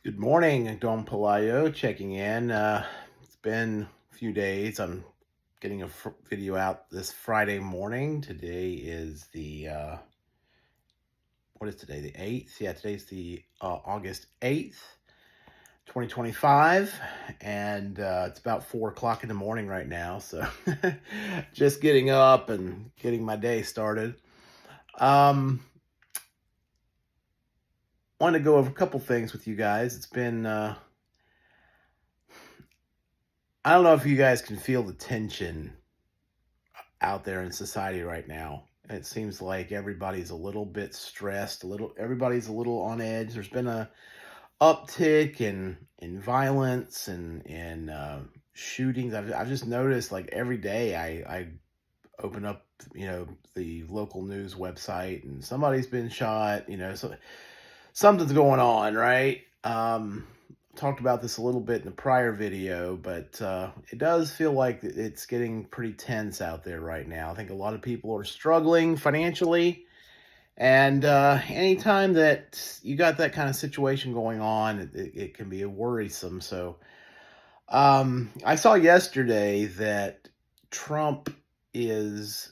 Good morning, Don Palayo checking in. It's been a few days. I'm getting a video out this Friday morning. Today is what is today? The 8th? Yeah, today's the August 8th, 2025. And it's about 4 o'clock in the morning right now. So just getting up and getting my day started. Um, Wanted to go over a couple things with you guys. It's been I don't know if you guys can feel the tension out there in society right now. It seems like everybody's a little bit stressed, everybody's a little on edge. There's been a uptick in violence and shootings. I've just noticed, like, every day I open up, the local news website and somebody's been shot, so something's going on, right? Talked about this a little bit in the prior video, but it does feel like it's getting pretty tense out there right now. I think a lot of people are struggling financially, and anytime that you got that kind of situation going on, it can be worrisome. So I saw yesterday that Trump is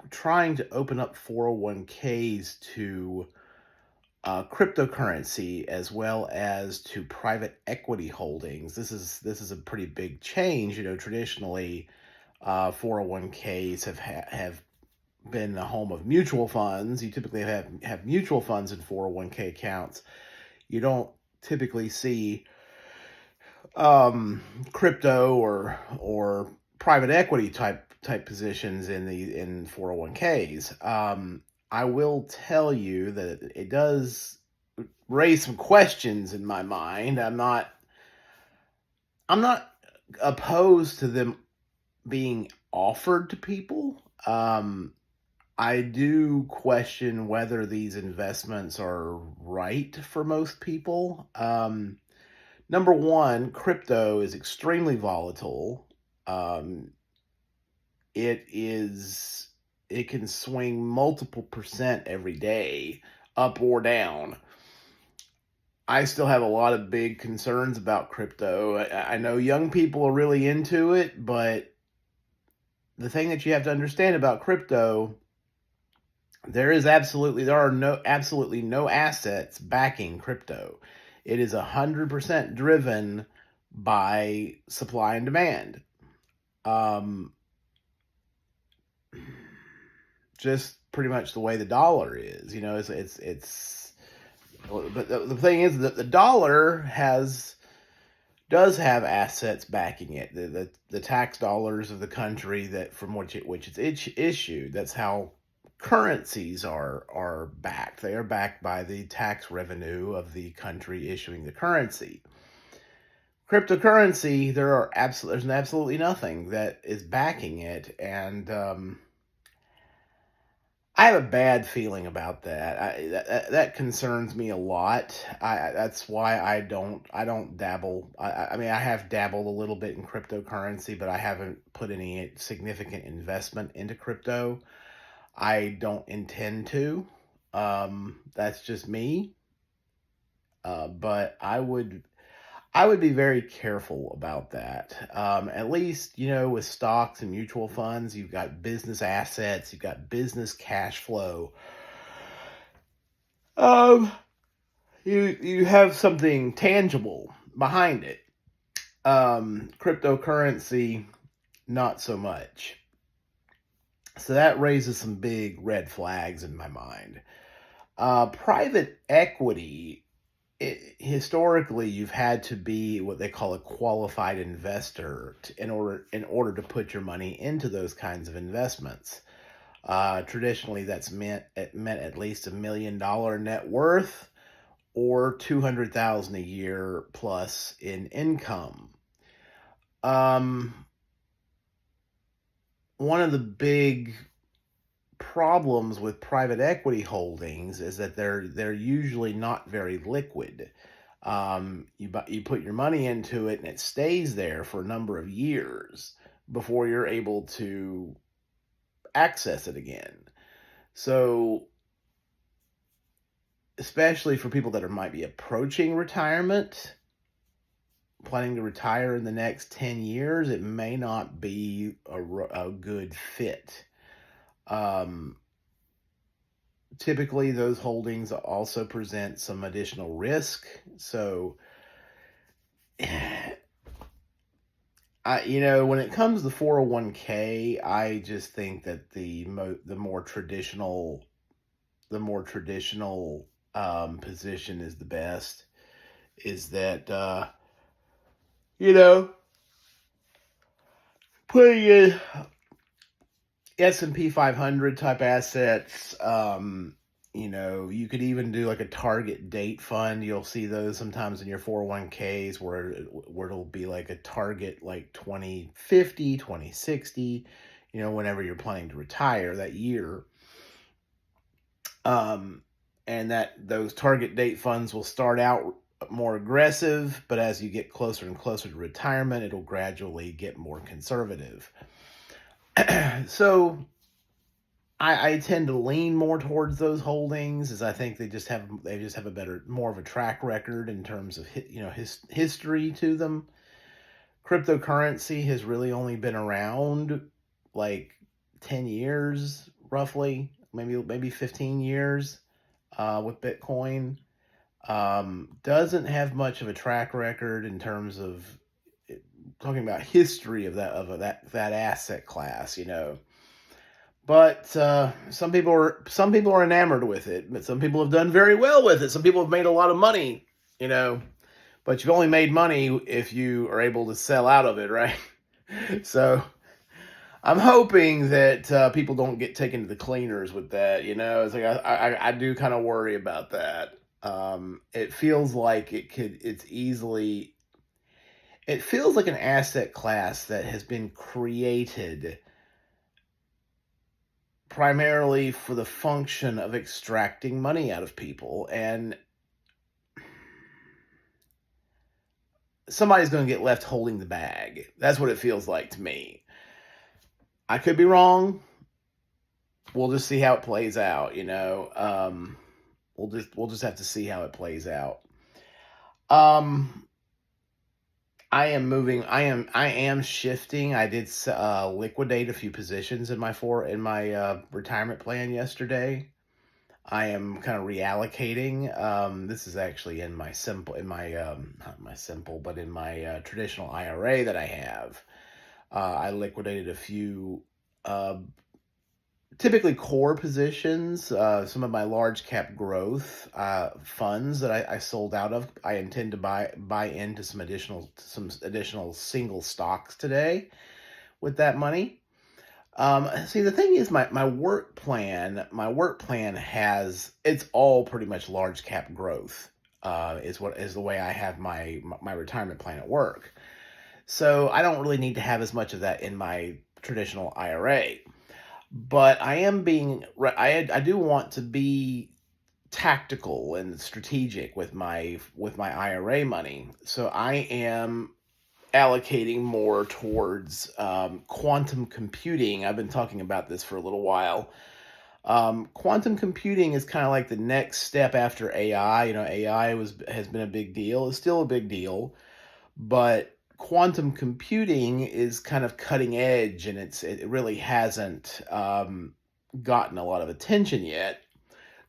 trying to open up 401ks to cryptocurrency as well as to private equity holdings. This is a pretty big change. Traditionally, 401ks have been the home of mutual funds. You typically have mutual funds in 401k accounts. You don't typically see crypto or private equity type positions in 401ks. I will tell you that it does raise some questions in my mind. I'm not opposed to them being offered to people. I do question whether these investments are right for most people. Number one, crypto is extremely volatile. Um, it can swing multiple percent every day, up or down. I still have a lot of big concerns about crypto. I know young people are really into it, but the thing that you have to understand about crypto, there are absolutely no assets backing crypto. It is 100% driven by supply and demand. Um, just pretty much the way the dollar is. It's. But the thing is that the dollar does have assets backing it. The tax dollars of the country that from which it's issued. That's how currencies are backed. They are backed by the tax revenue of the country issuing the currency. Cryptocurrency, there's absolutely nothing that is backing it, and I have a bad feeling about that. That concerns me a lot. That's why I don't dabble. I mean, I have dabbled a little bit in cryptocurrency, but I haven't put any significant investment into crypto. I don't intend to. That's just me. But I would be very careful about that. At least, with stocks and mutual funds, you've got business assets, you've got business cash flow. Um, you have something tangible behind it. Cryptocurrency, not so much. So that raises some big red flags in my mind. Private equity, historically, you've had to be what they call a qualified investor in order to put your money into those kinds of investments. Traditionally, it meant at least $1 million net worth or 200,000 a year plus in income. Um, One of the big problems with private equity holdings is that they're usually not very liquid. You put your money into it and it stays there for a number of years before you're able to access it again. So especially for people that might be approaching retirement, planning to retire in the next 10 years, it may not be a good fit. Um, Typically, those holdings also present some additional risk. So, when it comes to 401k, I just think that the more traditional position is the best. Is that you know putting in S&P 500 type assets. You could even do like a target date fund. You'll see those sometimes in your 401ks where it'll be like a target like 2050, 2060, whenever you're planning to retire that year. And that those target date funds will start out more aggressive, but as you get closer and closer to retirement, it'll gradually get more conservative. So I tend to lean more towards those holdings, as I think they just have more of a track record in terms of history to them. Cryptocurrency has really only been around like 10 years, roughly, maybe 15 years, with Bitcoin. Doesn't have much of a track record in terms of talking about history of that asset class, But some people are enamored with it. But some people have done very well with it. Some people have made a lot of money, But you've only made money if you are able to sell out of it, right? So I'm hoping that people don't get taken to the cleaners with that. It's like I do kind of worry about that. It feels like it feels like an asset class that has been created primarily for the function of extracting money out of people, and somebody's going to get left holding the bag. That's what it feels like to me. I could be wrong. We'll just see how it plays out, we'll just have to see how it plays out. I am shifting. I did liquidate a few positions in my retirement plan yesterday. I am kind of reallocating. This is actually in my not my simple, but in my traditional IRA that I have. I liquidated a few typically core positions, some of my large cap growth funds that I sold out of. I intend to buy into some additional single stocks today with that money. See, the thing is, my work plan it's all pretty much large cap growth. Is the way I have my retirement plan at work. So I don't really need to have as much of that in my traditional IRA. But I do want to be tactical and strategic with my IRA money. So I am allocating more towards quantum computing. I've been talking about this for a little while. Quantum computing is kind of like the next step after AI. AI has been a big deal. It's still a big deal, but quantum computing is kind of cutting edge, and it really hasn't gotten a lot of attention yet.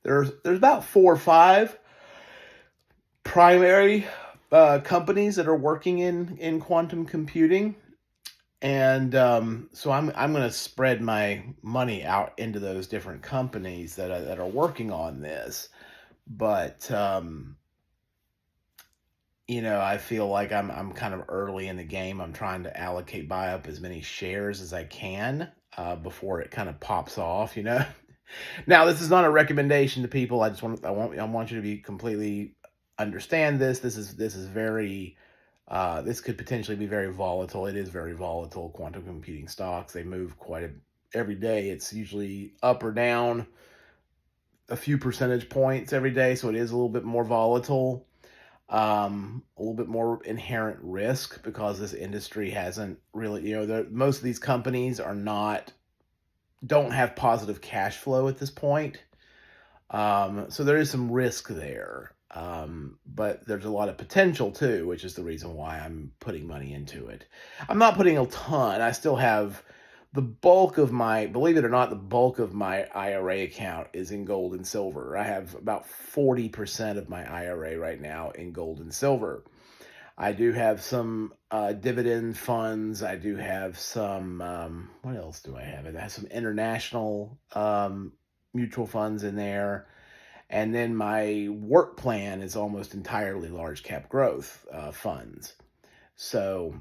There's about 4 or 5 primary companies that are working in quantum computing, and so I'm going to spread my money out into those different companies that are working on this. But I feel like I'm kind of early in the game. I'm trying to buy up as many shares as I can before it kind of pops off. Now, this is not a recommendation to people. I want you to be completely understand this. This is very. This could potentially be very volatile. It is very volatile. Quantum computing stocks, they move every day. It's usually up or down a few percentage points every day, so it is a little bit more volatile. A little bit more inherent risk because this industry hasn't really, most of these companies don't have positive cash flow at this point. So there is some risk there. But there's a lot of potential too, which is the reason why I'm putting money into it. I'm not putting a ton. I still have the bulk of my, believe it or not, the bulk of my IRA account is in gold and silver. I have about 40% of my IRA right now in gold and silver. I do have some dividend funds. I do have some, what else do I have? I have some international mutual funds in there. And then my work plan is almost entirely large cap growth funds. So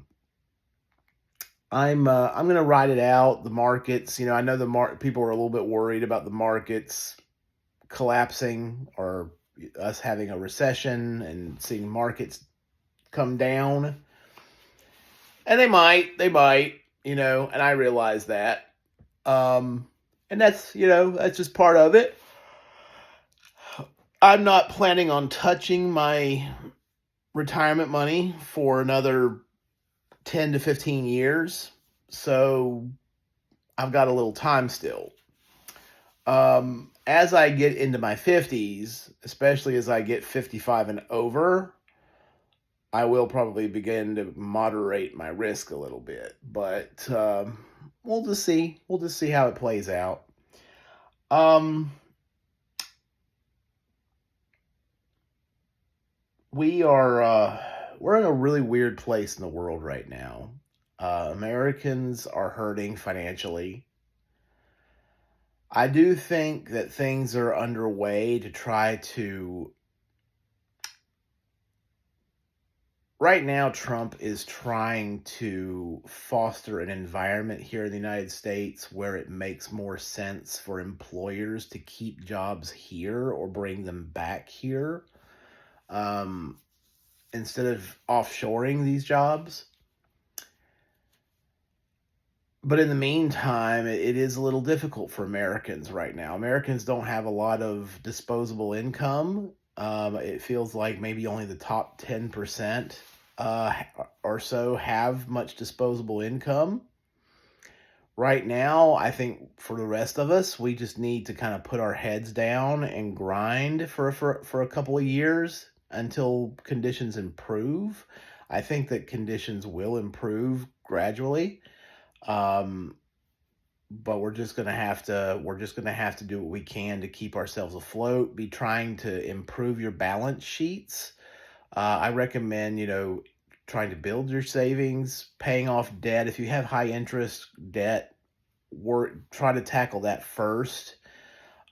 I'm going to ride it out. The markets, I know people are a little bit worried about the markets collapsing or us having a recession and seeing markets come down. And they might, and I realize that. And that's just part of it. I'm not planning on touching my retirement money for another 10 to 15 years. So I've got a little time still. As I get into my 50s, especially as I get 55 and over, I will probably begin to moderate my risk a little bit. But we'll just see. We'll just see how it plays out. We're in a really weird place in the world right now. Americans are hurting financially. I do think that things are underway to try to. Right now, Trump is trying to foster an environment here in the United States where it makes more sense for employers to keep jobs here or bring them back here. Instead of offshoring these jobs. But in the meantime, it is a little difficult for Americans right now. Americans don't have a lot of disposable income. It feels like maybe only the top 10% or so have much disposable income. Right now, I think for the rest of us, we just need to kind of put our heads down and grind for a couple of years until conditions improve. I think that conditions will improve gradually. But we're just gonna have to do what we can to keep ourselves afloat, be trying to improve your balance sheets. I recommend, trying to build your savings, paying off debt. If you have high interest debt, try to tackle that first.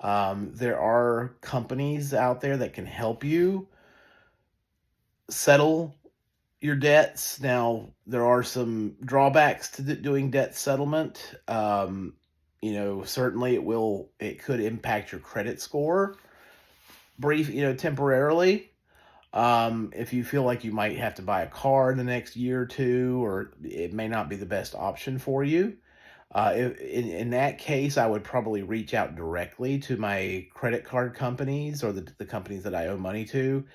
There are companies out there that can help you settle your debts. Now, there are some drawbacks to doing debt settlement. Certainly it could impact your credit score temporarily. If you feel like you might have to buy a car in the next year or two, or it may not be the best option for you. In that case, I would probably reach out directly to my credit card companies or the companies that I owe money to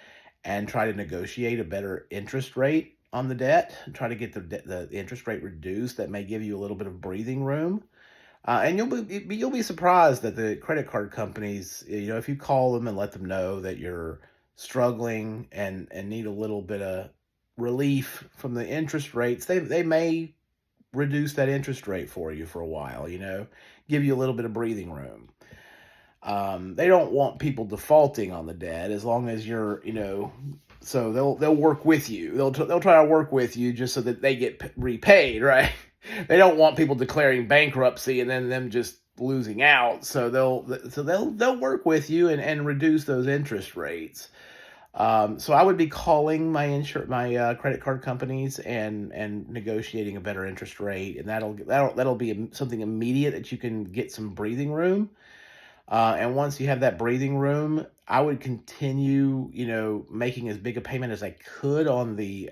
and try to negotiate a better interest rate on the debt, try to get the interest rate reduced. That may give you a little bit of breathing room. And you'll be surprised that the credit card companies, if you call them and let them know that you're struggling and need a little bit of relief from the interest rates, they may reduce that interest rate for you for a while, give you a little bit of breathing room. They don't want people defaulting on the debt as long as you're, so they'll work with you. They'll try to work with you just so that they get repaid, right? They don't want people declaring bankruptcy and then them just losing out. So they'll work with you and reduce those interest rates. So I would be calling my credit card companies and negotiating a better interest rate, and that'll be something immediate that you can get some breathing room. And once you have that breathing room, I would continue, making as big a payment as I could on the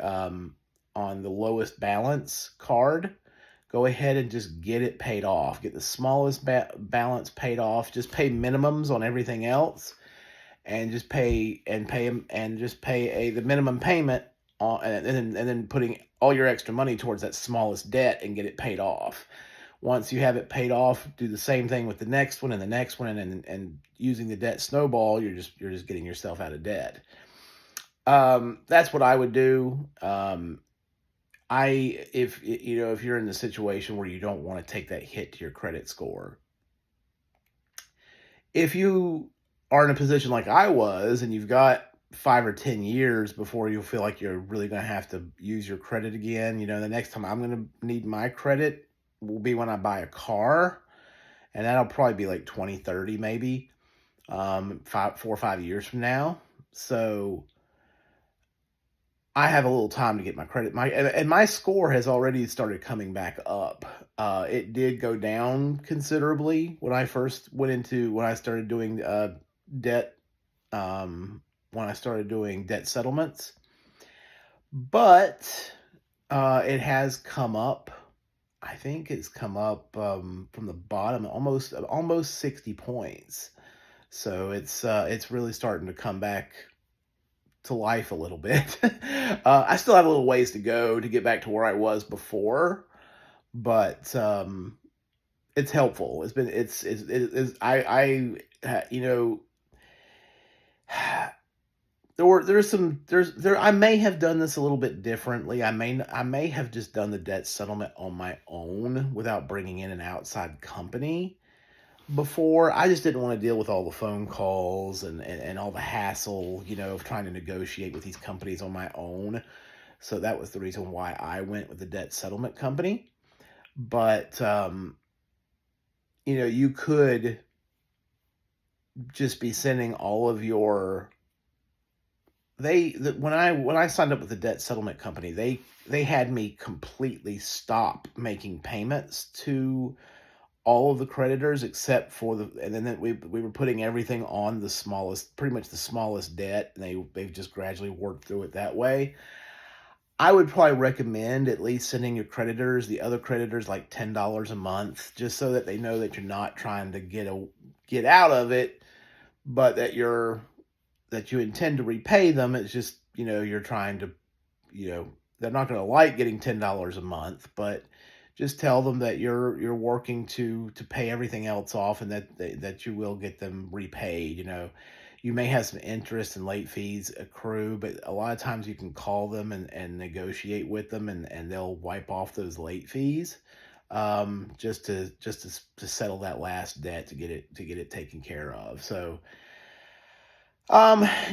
lowest balance card. Go ahead and just get it paid off. Get the smallest balance paid off. Just pay minimums on everything else, and just pay the minimum payment on, and then putting all your extra money towards that smallest debt and get it paid off. Once you have it paid off, do the same thing with the next one and the next one, and using the debt snowball, you're just getting yourself out of debt. That's what I would do. If you're in the situation where you don't want to take that hit to your credit score, if you are in a position like I was, and you've got 5 or 10 years before you feel like you're really going to have to use your credit again, the next time I'm going to need my credit will be when I buy a car, and that'll probably be like 2030 maybe, 4 or 5 years from now. So I have a little time to get my credit. And my score has already started coming back up. It did go down considerably when I first when I started doing debt when I started doing debt settlements, but it has come up. I think it's come up from the bottom almost 60 points. So it's really starting to come back to life a little bit. I still have a little ways to go to get back to where I was before, but it's helpful. I may have done this a little bit differently. I may have just done the debt settlement on my own without bringing in an outside company before. I just didn't want to deal with all the phone calls and all the hassle, of trying to negotiate with these companies on my own. So that was the reason why I went with the debt settlement company. But you could just be sending all of your when I signed up with the debt settlement company, they had me completely stop making payments to all of the creditors except for and then we were putting everything on pretty much the smallest debt, and they've just gradually worked through it that way. I would probably recommend at least sending the other creditors, like $10 a month, just so that they know that you're not trying to get out of it, but that you intend to repay them. It's just, you're trying to, they're not going to like getting $10 a month, but just tell them that you're working to pay everything else off, and that you will get them repaid. You may have some interest and late fees accrue, but a lot of times you can call them and negotiate with them, and they'll wipe off those late fees, just to settle that last debt, to get it taken care of. So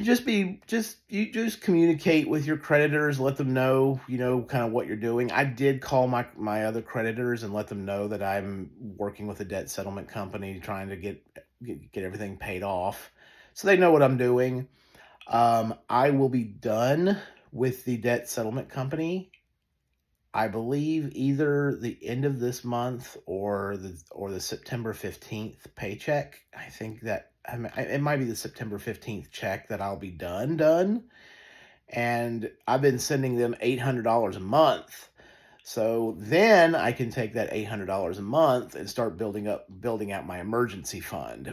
just communicate with your creditors, let them know, kind of what you're doing. I did call my other creditors and let them know that I'm working with a debt settlement company, trying to get everything paid off, so they know what I'm doing. I will be done with the debt settlement company, I believe, either the end of this month or the September 15th paycheck. I think that it might be the September 15th check that I'll be done. And I've been sending them $800 a month. So then I can take that $800 a month and start building out my emergency fund.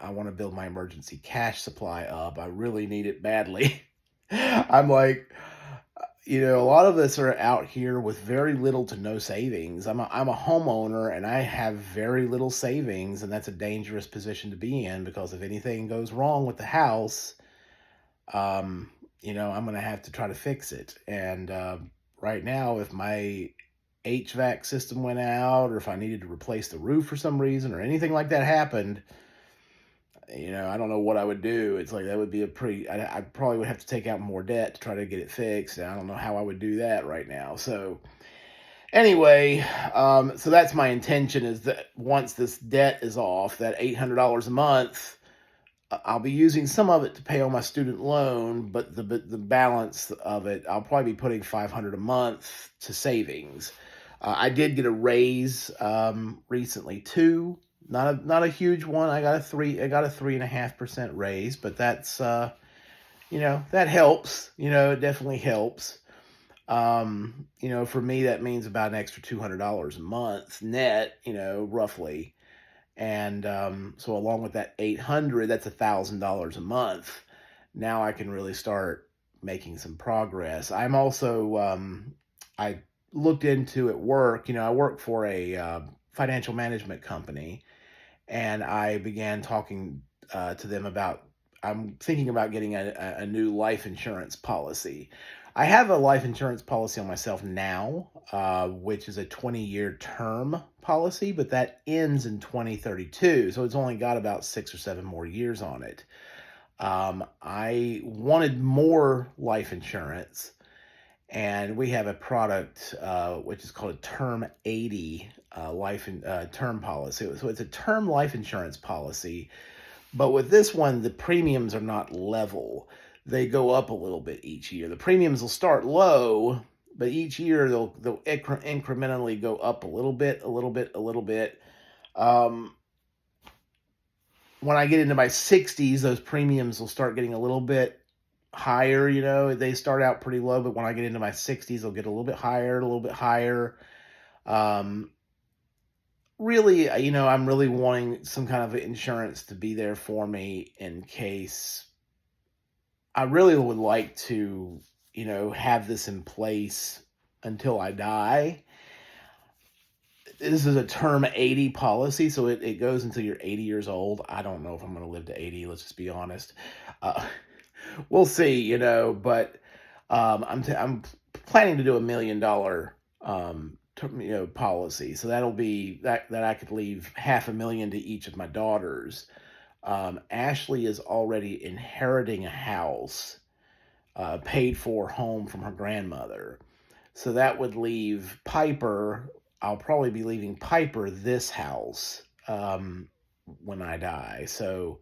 I want to build my emergency cash supply up. I really need it badly. I'm like, a lot of us are out here with very little to no savings. I'm a homeowner, and I have very little savings, and that's a dangerous position to be in, because if anything goes wrong with the house, I'm going to have to try to fix it. And right now, if my HVAC system went out, or if I needed to replace the roof for some reason, or anything like that happened, I don't know what I would do. It's like that would be I probably would have to take out more debt to try to get it fixed. And I don't know how I would do that right now. So anyway, so that's my intention, is that once this debt is off, that $800 a month, I'll be using some of it to pay on my student loan, but the balance of it, I'll probably be putting $500 a month to savings. I did get a raise recently too. Not a huge one. I got a 3.5% raise, but that's that helps. It definitely helps. For me, that means about an extra $200 a month net, roughly. And so along with that 800, that's $1,000 a month. Now I can really start making some progress. I looked into at work. I work for financial management company, and I began talking to them about I'm thinking about getting a new life insurance policy. I have a life insurance policy on myself now, which is a 20-year term policy, but that ends in 2032. So it's only got about 6 or 7 more years on it. I wanted more life insurance, and we have a product which is called a Term 80 term policy. So it's a term life insurance policy, but with this one, the premiums are not level. They go up a little bit each year. The premiums will start low, but each year they'll incrementally go up a little bit, a little bit, a little bit. Um, when I get into my 60s, those premiums will start getting a little bit higher. You know, they start out pretty low, but when I get into my 60s, they'll get a little bit higher, a little bit higher. Um, Really, I'm really wanting some kind of insurance to be there for me in case. I really would like to, have this in place until I die. This is a term 80 policy, so it goes until you're 80 years old. I don't know if I'm going to live to 80. Let's just be honest. Uh, we'll see, but I'm planning to do $1 million policy. So that'll be that I could leave $500,000 to each of my daughters. Ashley is already inheriting a house, paid for home from her grandmother. So that would leave Piper. I'll probably be leaving Piper this house when I die. So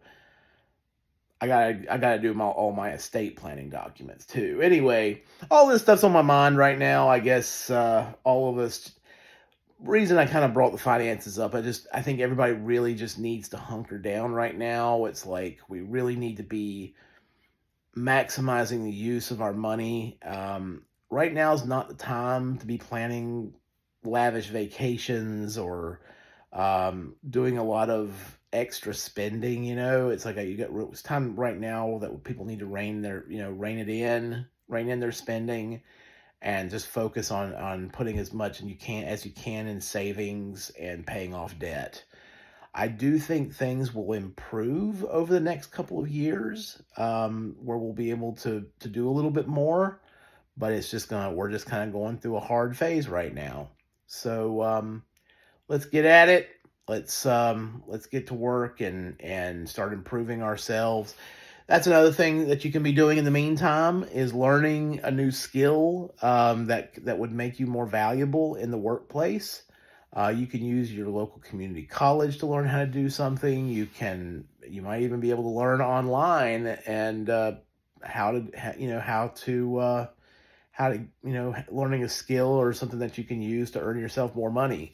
I gotta do all my estate planning documents too. Anyway, all this stuff's on my mind right now. I guess all of us. Reason I kind of brought the finances up, I think everybody really just needs to hunker down right now. It's like we really need to be maximizing the use of our money. Right now is not the time to be planning lavish vacations or doing a lot of extra spending. It's like it's time right now that people need to rein in their spending, and just focus on putting as much as you can in savings and paying off debt. I do think things will improve over the next couple of years, where we'll be able to do a little bit more, but we're just kind of going through a hard phase right now. So let's get at it. Let's get to work and start improving ourselves. That's another thing that you can be doing in the meantime, is learning a new skill that would make you more valuable in the workplace. You can use your local community college to learn how to do something. You might even be able to learn online and learning a skill or something that you can use to earn yourself more money.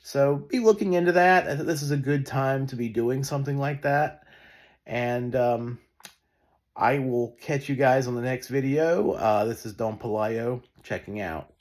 So be looking into that. I think this is a good time to be doing something like that. And I will catch you guys on the next video. This is Don Pelayo checking out.